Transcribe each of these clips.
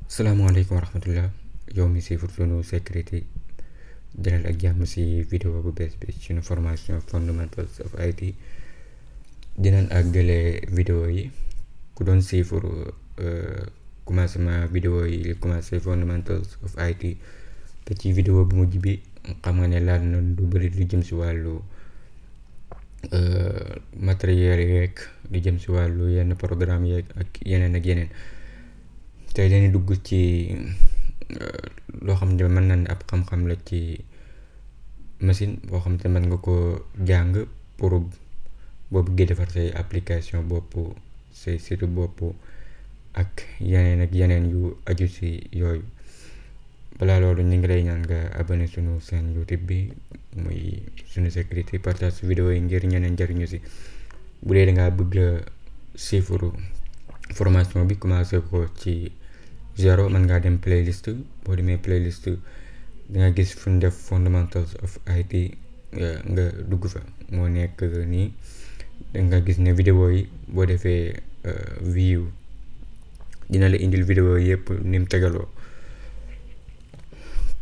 salaamaaleykum wa rahmatullah yow mi siifur sunu sécurité dalal ak jàmm si vidéo bu bees bi sunu formation fundamentals of IT dinañ àggale vidéo yi ku doon siifur commencement vidéo yi li commencé fundamentals of IT te ci vidéo bu mujj bi xam nga ne laal na lu bëri lu jëm si wàllu matériel yeeg lu jëm si wàllu yenn programme yeeg ak yeneen tey dañuy dugg ci loo xam ne mën na ne ab xam-xam la ci machine boo xam ne mën nga ko jàng pour boo bëggee defar say application bopp say site bopp ak yeneen yu aju si yooyu. balaa loolu ñu ngi lay ñaan nga abonné sunu chaîne YouTube bi muy sunu sécurité partage vidéo yi ngir ñeneen jariñu si. bu dee dangaa bëgg a suivre formation bi commencé ko ci zéro mën ngaa dem playlist. boo demee playlist danga gis fu ñu def fundamentals of IT nga dugg fa moo nekk nii danga gis ne vidéo yi boo defee view dina la indil vidéo yëpp ni mu tegaloo.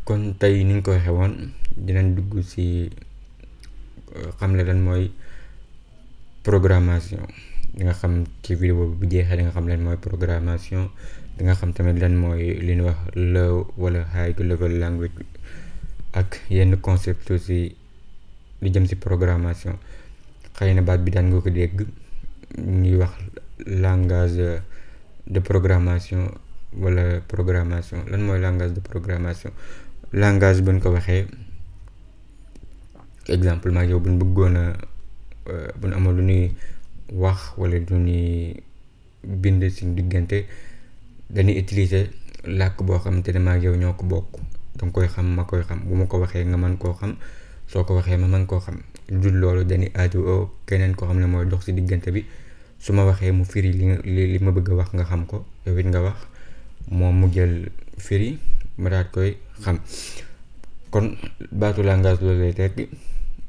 kon tey ni ñu ko waxee woon dinañ dugg ci xamle lan mooy programmation. di nga xam ci vidéo bu jeexee da nga xam lan mooy programmation. di nga xam tamit lan mooy li ñuy wax low wala high level language ak yenn concept aussi li jëm ci programmation. xëy na baat bi daan nga ko dégg ñuy wax langage de programmation wala programmation. lan mooy langage de programmation. langage buñ ko waxee exemple maa yow buñ bëggoon a buñ amoon lu ñuy wax wala lu ñuy bind ci diggante dañuy utiliser làkk boo xamante ne maa yow ñoo ko bokk. danga koy xam ma koy xam bu ma ko waxee nga mën koo xam soo ko waxee ma mën koo xam. lu dul loolu dañuy aajo keneen koo xam ne mooy dox ci diggante bi su ma waxee mu firi li ma bëgg a wax nga xam ko yow it nga wax moom mu jël firi ma daat koy xam. kon baatu langage loolu lay tekki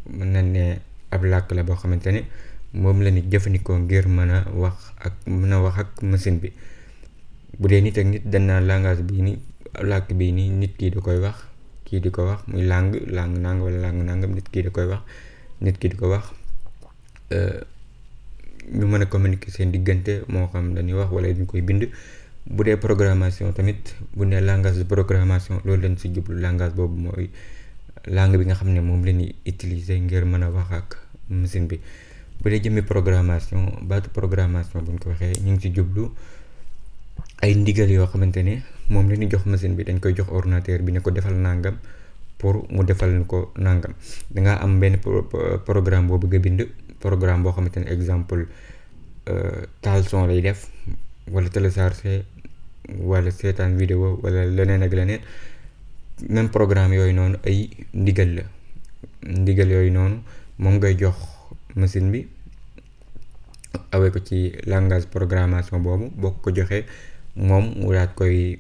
mën nañ ne ab làkk la boo xamante ne moom la nit jëfandikoo ngir mën a wax ak machine bi. bu dee nit ak nit dañ naan langage bii nii làkk bii nii nit kii da koy wax kii di ko wax muy langue nangam wala langue nangam nit kii da koy wax nit kii di ko wax ñu mën a communiquer seen diggante moo xam dañuy wax wala ñu koy bind. bu dee programmation tamit bu ne langage de programmation loolu lañ ci jublu langage boobu mooy langue bi nga xam ne moom la ñuy utiliser ngir mën a wax ak machine bi. bu dee jëmmi programmation baatu programmation buñ ko waxee ñu ngi ci jublu ay ndigal yoo xamante ne moom la ñuy jox machine bi dañ koy jox ordinateur bi ne ko defal nangam pour mu defal ko nangam. dangaa am benn programme boo bëgg a bind programme boo xamante ne exemple taal son lay def wala télécharger wala seetaan vidéo wala leneen ak leneen même programme yooyu noonu ay ndigal yooyu noonu moom ngay jox machine bi awee ko ci langage programmation boobu boo ko joxee moom mu daat koy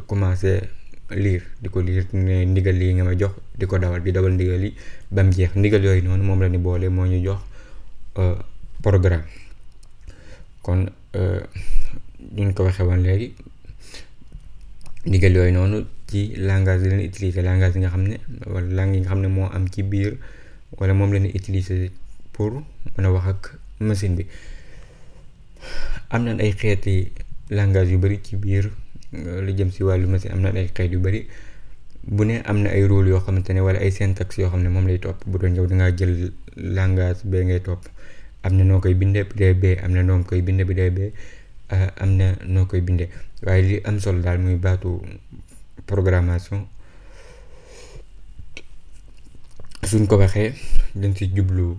commencer lire di ko lire ne ndigal lii nga ma jox di ko dawal ndigal yi ba mu jeex. ndigal yooyu noonu moom la ni boole moo ñu jox programme. kon ñu ko waxee woon léegi ndigal yooyu noonu ci langage yi leen utiliser langage yi nga xam ne wala langue yi nga xam ne moo am ci biir wala moom la ñuy utiliser pour mën a wax ak machine bi. am na ay xeeti langage yu bari ci biir lu jëm ci wàllu machine am na ay xeet yu bari bu ne am na ay rôle yoo xamante ne wala ay syntaxe yoo xam ne moom lay topp. bu doon yow dangaa jël langage bee ngay topp am na noo koy bindee bu dee bee am na noo koy bindee bu dee bee am na noo koy bindee waaye li am solo daal muy baatu programmation suñ ko waxee dañ ci jublu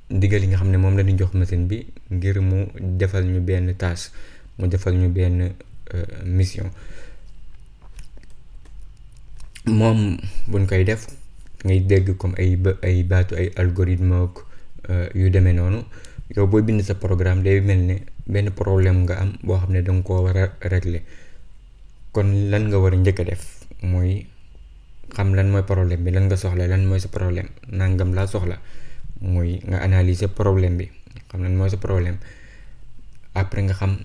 ndigal yi nga xam ne moom la ñu jox machine bi ngir mu defal ñu benn tâche mu defal ñu benn mission. moom buñ koy def ngay dégg comme ay baatu ay algorithme yu demee noonu. yow booy bind sa programme day mel ne benn problème nga am boo xam ne danga koo war a régler. kon lan nga war a njëkk a def mooy xam lan mooy problème bi lan nga soxla lan mooy sa problème nangam laa soxla mooy nga analyser problème bi xam lan mooy sa problème après nga xam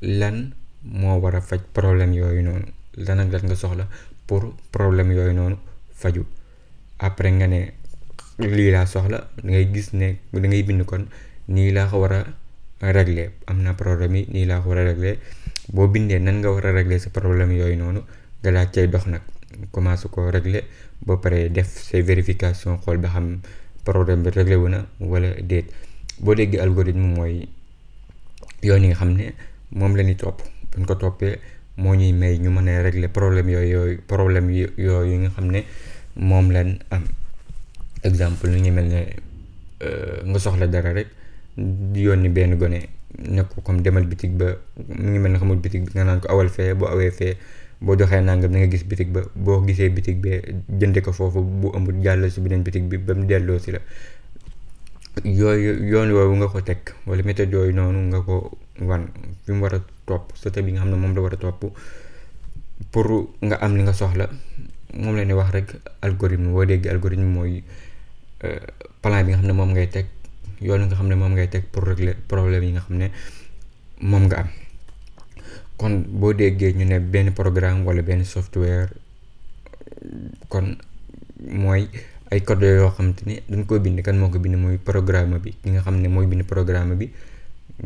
lan moo war a faj problème yooyu noonu lan ak lan nga soxla pour problème yooyu noonu faju après nga ne lii laa soxla da ngay gis ne da ngay bind kon nii laa ko war a régler am na problème yi nii laa ko war a régler boo bindee nan nga war a régler sa problème yooyu noonu nga daal cay dox nag commencé ko régler ba pare def say vérification xool ba xam problème bi réglé wu na wala déet. boo déggee algorithme mooy yoon yi nga xam ne moom la ñuy topp buñ ko toppee moo ñuy may ñu mën a régler problème yooyu nga xam ne moom lañ am. exemple li ngi mel ne nga soxla dara rek di yónni benn gone ne ko comme demal bitig ba mu ngi mel ne xamul bitig bi nga naan ko awal fee boo awee fee boo joxee nangam da nga gis bitig ba boo gisee bitig bee jënde ko foofu bu amul jàll si beneen bitig bi ba mu delloo si la yoon yooyu nga ko teg wala méthode yooyu noonu nga ko wan fi mu war a topp sote bi nga xam ne moom la war a topp pour nga am li nga soxla moom la ñuy wax rek algorithme. boo dégg algorithme mooy plan bi nga xam ne moom ngay teg yoon nga xam ne moom ngay teg pour régler problème yi nga xam ne moom nga am. kon boo déggee ñu ne benn programme wala benn software kon mooy ay code yoo xam te ni dañ ko bind kan moo ko bind mooy programme bi ki nga xam ne mooy bind programme bi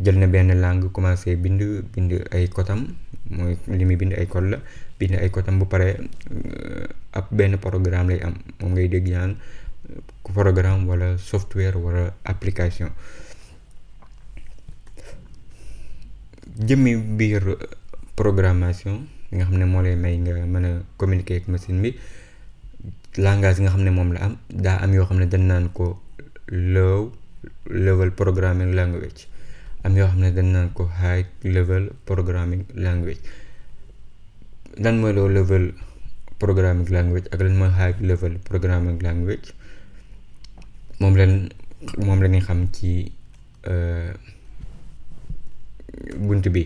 jël na benn langue commencé bind ay kotam mooy li muy bind ay code la bind ay kotam bu pare ab benn programme lay am moom ngay dégg ñaan programme wala software wala application. jëmmi biir programmation bi nga xam ne moo lay may nga mën a communiquer ak machine bi langage nga xam ne moom la am daa am yoo xam ne dañ naan ko low level programming language am yoo xam ne dañ naan ko high level programming language. lan mooy low level programming language ak lan mooy high level programming language moom la ñuy xam ci bunt bi.